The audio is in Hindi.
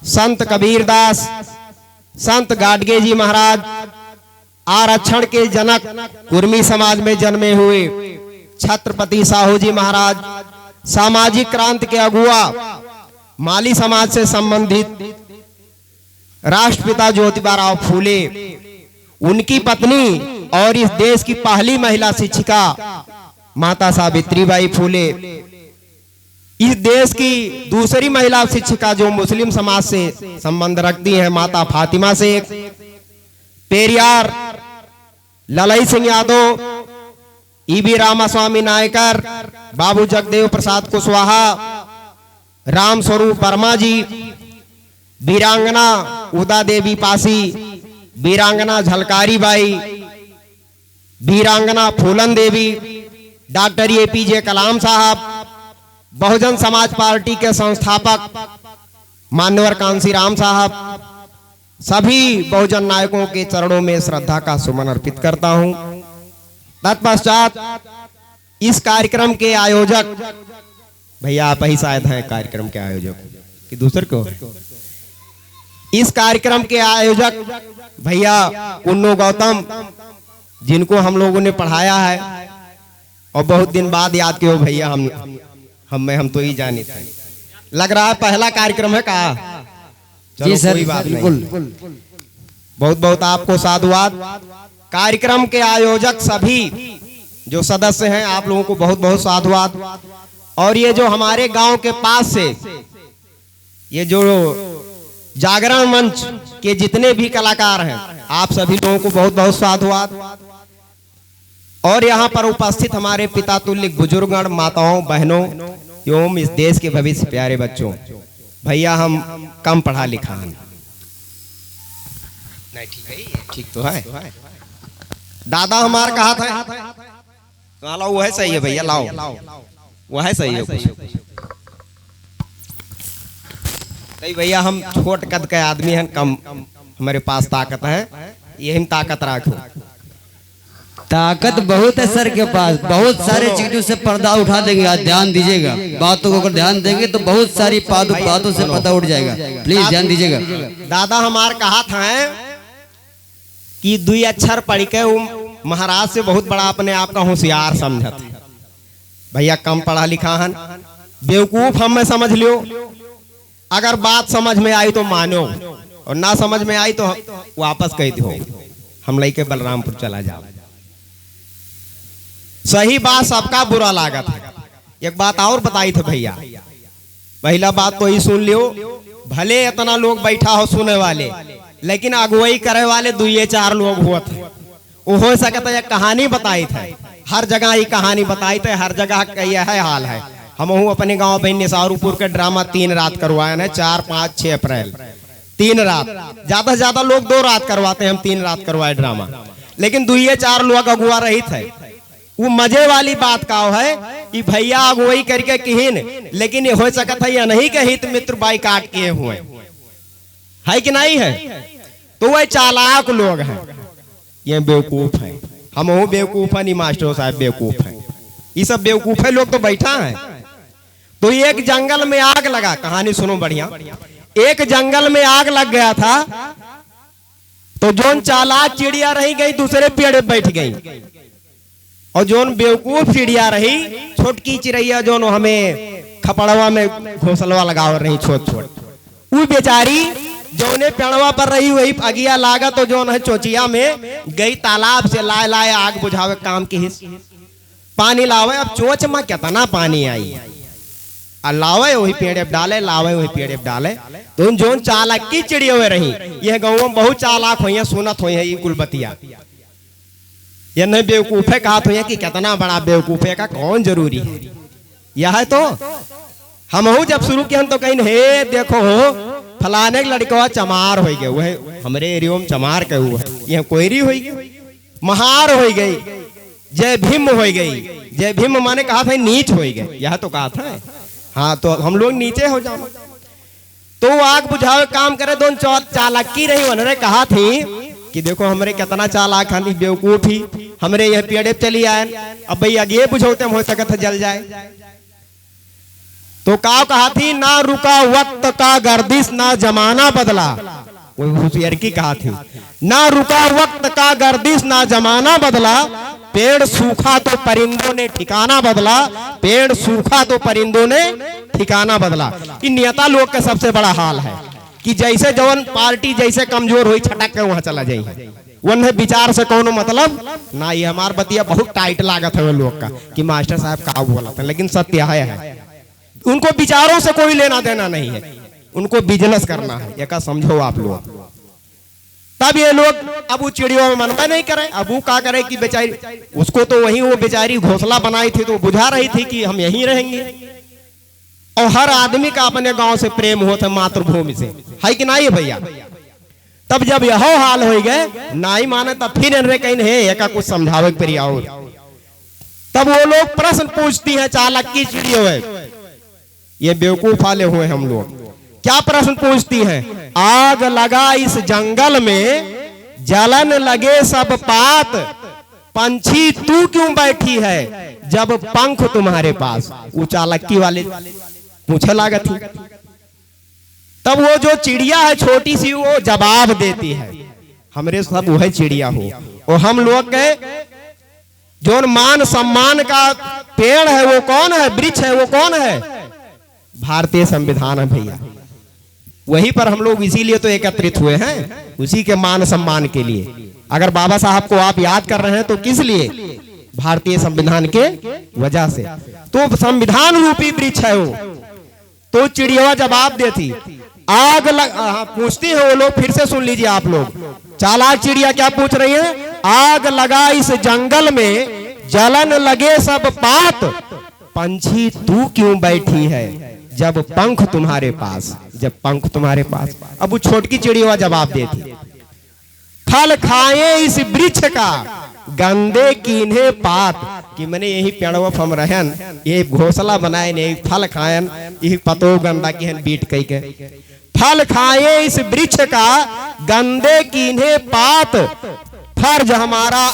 संत कबीरदास, संत गाडगे जी महाराज, आरक्षण के जनक, कुर्मी समाज में जन्मे हुए छत्रपति साहू जी महाराज, सामाजिक क्रांति के अगुआ, माली समाज से संबंधित राष्ट्रपिता ज्योतिबा फूले, उनकी पत्नी और इस देश की पहली महिला शिक्षिका माता सावित्रीबाई फूले, इस देश की दूसरी महिला शिक्षिका जो मुस्लिम समाज से संबंध रखती हैं माता फातिमा शेख, पेरियार ललई सिंह यादव, ईबी रामास्वामी नायकर, बाबू जगदेव प्रसाद कुशवाहा, राम स्वरूप वर्मा जी, वीरांगना उदा देवी पासी, वीरांगना झलकारी बाई, वीरांगना फूलन देवी, डॉक्टर APJ कलाम साहब, बहुजन समाज पार्टी के संस्थापक मान्यवर कांसीराम साहब, सभी बहुजन नायकों के चरणों में श्रद्धा का सुमन अर्पित करता हूं। तत्पश्चात इस कार्यक्रम के आयोजक, भैया आप ही शायद हैं कार्यक्रम के आयोजक कि दूसरे को, इस कार्यक्रम के आयोजक भैया उन्नो गौतम, जिनको हम लोगों ने पढ़ाया है और बहुत दिन बाद याद किया भैया, हम तो ही जाने थे, लग रहा है पहला कार्यक्रम है का। जी सर, कोई बात बिल्कुल। नहीं, बहुत बहुत आपको साधुवाद। कार्यक्रम के आयोजक सभी जो सदस्य हैं आप लोगों को बहुत बहुत साधुवाद। और ये जो हमारे गांव के पास से ये जो जागरण मंच के जितने भी कलाकार हैं आप सभी लोगों को बहुत बहुत साधुवाद। और यहाँ पर उपस्थित हमारे पिता तुल्य बुजुर्गगण, माताओं, बहनों एवं इस देश के भविष्य प्यारे बच्चों, भैया हम कम पढ़ा लिखा हैं, नहीं ठीक तो है। दादा हमारा कहा था लाओ, वो है सही है भैया, लाओ वो है सही है नहीं भैया, हम छोट कद के आदमी हैं, कम हमारे पास ताकत है, यही ताकत रखो। ताकत बहुत है सर के पास, बहुत सारे चीजों से पर्दा उठा देंगे, आज ध्यान दीजिएगा, बातों को अगर ध्यान देंगे तो बहुत सारी बातों से पर्दा उठ जाएगा, प्लीज ध्यान दीजिएगा। दादा हमार कहा था कि 2 अक्षर पढ़ के महाराज से बहुत बड़ा अपने आप का होशियार समझत, भैया कम पढ़ा लिखा है, बेवकूफ हम में समझ लियो, अगर बात समझ में आई तो मानो और ना समझ में आई तो वापस कह दो, हम लेके बलरामपुर चला जाओ। सही बात सबका बुरा लागत है। एक बात और बताई थे भैया, पहला बात तो ही सुन लियो, भले इतना लोग बैठा हो सुने वाले, लेकिन अगुवाई करे वाले 2-4 लोग हुआ थे, वो हो सकता है कहानी बताई थे, हर जगह ही कहानी बताई थे, हर जगह का यह हाल है। हम अपने गांव बहन निसारुपुर का ड्रामा 3 रात करवाए हैं, 4, 5, 6 अप्रैल 3 रात, ज्यादा से ज्यादा लोग 2 रात करवाते हैं, हम 3 रात करवाए ड्रामा, लेकिन 2-4 लोग अगुआ रही थे। वो मजे वाली बात का है कि भैया अगुवाई करके किहिन, लेकिन ये हो सकता है या नहीं के हित मित्र बाई काट किए हुए है कि नहीं है, तो वह चालाक लोग हैं, ये बेवकूफ है, हम वो बेवकूफ है नहीं, मास्टर साहब बेवकूफ है, ये सब बेवकूफ है लोग तो बैठा है। तो एक जंगल में आग लगा, कहानी सुनो बढ़िया, एक जंगल में आग लग गया था, तो जोन चालाक चिड़िया रही गई दूसरे पेड़ पे बैठ गई, और जोन बेवकूफ चिड़िया रही छोटकी चिड़ैया जोन हमें खपड़वा में घोंसलवा लगा रही छोट छोट, वो बेचारी जोने पेड़वा पर रही वही अगिया लागा, तो जोन है चोचिया में गई तालाब से लाए लाए आग बुझावे काम की हिस्स, पानी लावे, अब चोच में कितना पानी आई, लावे वही पेड़ डाले, लावे वही पेड़ डाले, तो जोन चालाक की चिड़िया हुए रही, यह गाँव में बहुत चालाक हुई है, सुनत हुई है ये कुलबतिया, ये नहीं बेवकूफ है कहा तो कि कितना बड़ा बेवकूफ है का कौन जरूरी है, यह है तो हम जब शुरू किया तो कहीं हे देखो फलाने लड़का चमार हो गए, वह हमारे एरिया में चमार के हुआ है, यह कोयरी हो गई, महार हो गई, जय भीम हो गई, जय भीम माने कहा था नीच हो गए, यह तो कहा था, हाँ तो हम लोग नीचे हो जाओ, तो आग बुझावे काम करे, दोनों चालाकी रही, उन्होंने कहा थी कि देखो हमारे कितना चालाक हनी बेवकूफ ही, हमारे यह पेड़े चली आए, अब भाई आगे बुझाते हो सकता जल जाए, तो का कहा थी, ना रुका वक्त का गर्दिश ना जमाना बदला। वो होशियार की कहा थी, ना रुका वक्त का गर्दिश ना जमाना बदला, पेड़ सूखा तो परिंदों ने ठिकाना बदला, पेड़ सूखा तो परिंदों ने ठिकाना बदला। इन नेता लोग का सबसे बड़ा हाल है कि जैसे जवन पार्टी जैसे कमजोर हुई छटक के वहां चला जाए, वह विचार से कोनो मतलब ना। ये हमार बतिया बहुत टाइट लागत है वो लोग का कि मास्टर साहब का बोला था, लेकिन सत्य है उनको विचारों से कोई लेना देना नहीं है, उनको बिजनेस करना है। ये का समझो आप लोग। तब ये लोग अब वो चिड़ियों में मनवा नहीं करे। अब वो क्या करे कि बेचारी, उसको तो वही वो बेचारी घोंसला बनाई थी तो बुझा रही थी कि हम यहीं रहेंगे। और हर आदमी का अपने गांव से प्रेम होता मातृभूमि से, है कि नहीं भैया। तब जब यह हाल हो गए नहीं माने, तब फिर इनरे कहीं है का कुछ समझावे पर और तब वो लोग प्रश्न पूछती हैं, चालाक की चिड़ियों है, ये बेवकूफ वाले हुए हम लोग। क्या प्रश्न पूछती हैं, आग लगा इस जंगल में, जलन लगे सब पात, पंछी तू क्यों बैठी है जब पंख तुम्हारे पास। वो चालाकी वाले पूछे लागत थी। तब वो जो चिड़िया है छोटी सी, वो जवाब देती है, हमरे सब वह चिड़िया हो। और हम लोग के जो मान सम्मान का पेड़ है वो कौन है, वृक्ष है वो कौन है, भारतीय संविधान है भैया। वहीं पर हम लोग इसीलिए तो एकत्रित हुए हैं, उसी के मान सम्मान के लिए। अगर बाबा साहब को आप याद कर रहे हैं तो किस लिए, भारतीय संविधान के वजह से। तो संविधान रूपी वृक्ष है वो। तो चिड़िया जवाब देती, आग पूछती है वो लोग, फिर से सुन लीजिए आप लोग। चालाक चिड़िया क्या पूछ रही है, आग लगा इस जंगल में, जलन लगे सब पात, पंछी तू क्यों बैठी है जब पंख तुम्हारे पास, जब पंख तुम्हारे पास। अब वो छोटकी चिड़िया जवाब देती, फल खाए इस वृक्ष का, गंदे कीन्हे पात, कि मैंने यही पेड़वा हम रहन, ये घोंसला बनाए ने फल खायन, यही पतो गंदा की बीट कई के। फल खाए इस वृक्ष का, गंदे कीन्हे पात, फर्ज हमारा